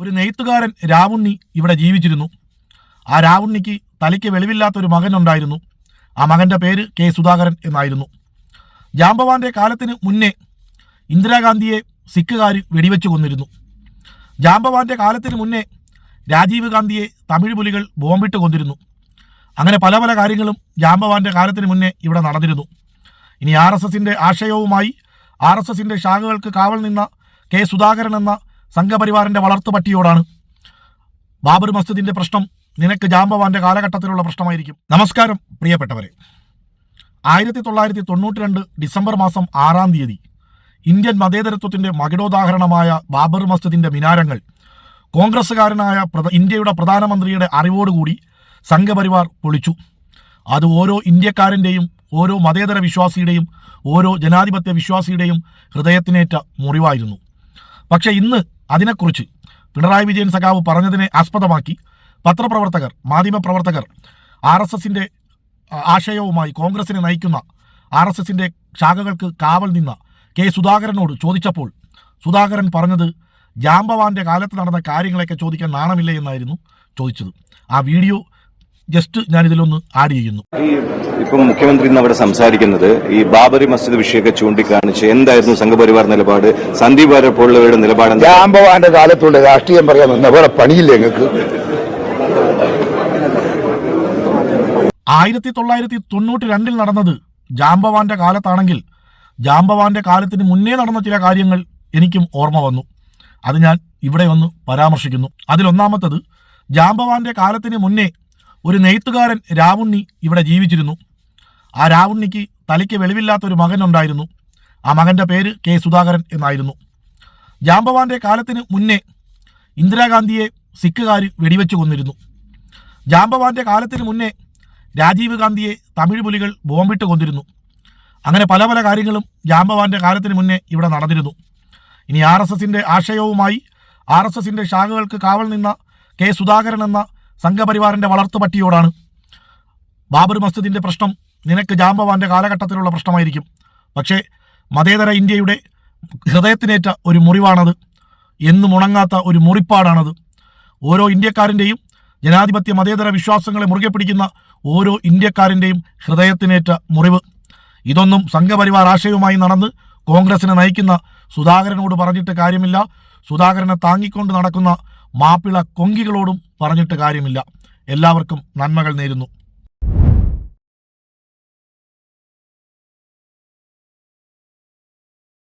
ഒരു നെയ്ത്തുകാരൻ രാവുണ്ണി ഇവിടെ ജീവിച്ചിരുന്നു. ആ രാവുണ്ണിക്ക് തലയ്ക്ക് വെളിവില്ലാത്തൊരു മകനുണ്ടായിരുന്നു. ആ മകൻ്റെ പേര് കെ സുധാകരൻ എന്നായിരുന്നു. ജാംബവാന്റെ കാലത്തിന് മുന്നേ ഇന്ദിരാഗാന്ധിയെ സിഖുകാർ വെടിവെച്ച് കൊന്നിരുന്നു. ജാംബവാന്റെ കാലത്തിന് മുന്നേ രാജീവ് ഗാന്ധിയെ തമിഴ് പുലികൾ ബോംബിട്ട് കൊന്നിരുന്നു. അങ്ങനെ പല പല കാര്യങ്ങളും ജാംബവാന്റെ കാലത്തിന് മുന്നേ ഇവിടെ നടന്നിരുന്നു. ഇനി RSSന്റെ ആശയവുമായി RSSന്റെ ശാഖകൾക്ക് കാവൽ നിന്ന കെ സുധാകരൻ എന്ന സംഘപരിവാറിൻ്റെ വളർത്തുപട്ടിയോടാണ് ബാബർ മസ്ജിദിൻ്റെ പ്രശ്നം നിനക്ക് ജാംബവാന്റെ കാലഘട്ടത്തിലുള്ള പ്രശ്നമായിരിക്കും. നമസ്കാരം പ്രിയപ്പെട്ടവരെ. 1992 ഡിസംബർ മാസം 6-ാം തീയതി ഇന്ത്യൻ മതേതരത്വത്തിൻ്റെ മകുടോദാഹരണമായ ബാബർ മസ്ജിദിൻ്റെ മിനാരങ്ങൾ കോൺഗ്രസ്സുകാരനായ ഇന്ത്യയുടെ പ്രധാനമന്ത്രിയുടെ അറിവോടുകൂടി സംഘപരിവാർ പൊളിച്ചു. അത് ഓരോ ഇന്ത്യക്കാരൻ്റെയും, ഓരോ മതേതര വിശ്വാസിയുടെയും, ഓരോ ജനാധിപത്യ വിശ്വാസിയുടെയും ഹൃദയത്തിനേറ്റ മുറിവായിരുന്നു. പക്ഷേ ഇന്ന് അതിനെക്കുറിച്ച് പിണറായി വിജയൻ സഖാവ് പറഞ്ഞതിനെ ആസ്പദമാക്കി പത്രപ്രവർത്തകർ, മാധ്യമപ്രവർത്തകർ RSSന്റെ ആശയവുമായി കോൺഗ്രസിനെ നയിക്കുന്ന RSSന്റെ ശാഖകൾക്ക് കാവൽ നിന്ന കെ സുധാകരനോട് ചോദിച്ചപ്പോൾ സുധാകരൻ പറഞ്ഞത് ജാംബവാന്റെ കാലത്ത് നടന്ന കാര്യങ്ങളൊക്കെ ചോദിക്കാൻ നാണമില്ല എന്നായിരുന്നു ചോദിച്ചത്. ആ വീഡിയോ ജസ്റ്റ് ഞാനിതിലൊന്ന് ആഡ് ചെയ്യുന്നു. ഇപ്പം മുഖ്യമന്ത്രി അവിടെ സംസാരിക്കുന്നത് ഈ ബാബറി മസ്ജിദ് വിഷയമൊക്കെ ചൂണ്ടിക്കാണിച്ച് എന്തായിരുന്നു സംഘപരിവാർ നിലപാട്, സന്ദീപ് വാര്യർ പോലുള്ളവരുടെ നിലപാട്? ജാംബവാന്റെ കാലത്തുള്ള രാഷ്ട്രീയം പറയാൻ വേറെ പണിയില്ല നിങ്ങൾക്ക്. 1992 നടന്നത് ജാംബവാന്റെ കാലത്താണെങ്കിൽ ജാംബവാന്റെ കാലത്തിന് മുന്നേ നടന്ന ചില കാര്യങ്ങൾ എനിക്കും ഓർമ്മ വന്നു. അത് ഞാൻ ഇവിടെ ഒന്ന് പരാമർശിക്കുന്നു. അതിലൊന്നാമത്തത്, ജാംബവാന്റെ കാലത്തിന് മുന്നേ ഒരു നെയ്ത്തുകാരൻ രാവുണ്ണി ഇവിടെ ജീവിച്ചിരുന്നു. ആ രാവുണ്ണിക്ക് തലയ്ക്ക് വെളിവില്ലാത്തൊരു മകനുണ്ടായിരുന്നു. ആ മകൻ്റെ പേര് കെ സുധാകരൻ എന്നായിരുന്നു. ജാംബവാന്റെ കാലത്തിന് മുന്നേ ഇന്ദിരാഗാന്ധിയെ സിഖുകാർ വെടിവെച്ച് കൊന്നിരുന്നു. ജാംബവാന്റെ കാലത്തിന് മുന്നേ രാജീവ് ഗാന്ധിയെ തമിഴ് പുലികൾ ബോംബിട്ട് കൊന്നിരുന്നു. അങ്ങനെ പല പല കാര്യങ്ങളും ജാംബവാന്റെ കാലത്തിന് മുന്നേ ഇവിടെ നടന്നിരുന്നു. ഇനി RSSന്റെ ആശയവുമായി RSSന്റെ ശാഖകൾക്ക് കാവൽ നിന്ന കെ സുധാകരൻ എന്ന സംഘപരിവാറിൻ്റെ വളർത്തുപട്ടിയോടാണ് ബാബർ മസ്ജിദിൻ്റെ പ്രശ്നം നിനക്ക് ജാംബവാന്റെ കാലഘട്ടത്തിലുള്ള പ്രശ്നമായിരിക്കും. പക്ഷേ മതേതര ഇന്ത്യയുടെ ഹൃദയത്തിനേറ്റ ഒരു മുറിവാണത്. എന്നും ഉണങ്ങാത്ത ഒരു മുറിപ്പാടാണത്. ഓരോ ഇന്ത്യക്കാരൻ്റെയും ജനാധിപത്യ മതേതര വിശ്വാസങ്ങളെ മുറുകെ പിടിക്കുന്ന ഓരോ ഇന്ത്യക്കാരൻ്റെയും ഹൃദയത്തിനേറ്റ മുറിവ്. ഇതൊന്നും സംഘപരിവാർ ആശയവുമായി നടന്ന് കോൺഗ്രസിനെ നയിക്കുന്ന സുധാകരനോട് പറഞ്ഞിട്ട് കാര്യമില്ല. സുധാകരനെ താങ്ങിക്കൊണ്ട് നടക്കുന്ന മാപ്പിള കൊങ്കികളോടും പറഞ്ഞിട്ട് കാര്യമില്ല. എല്ലാവർക്കും നന്മകൾ നേരുന്നു.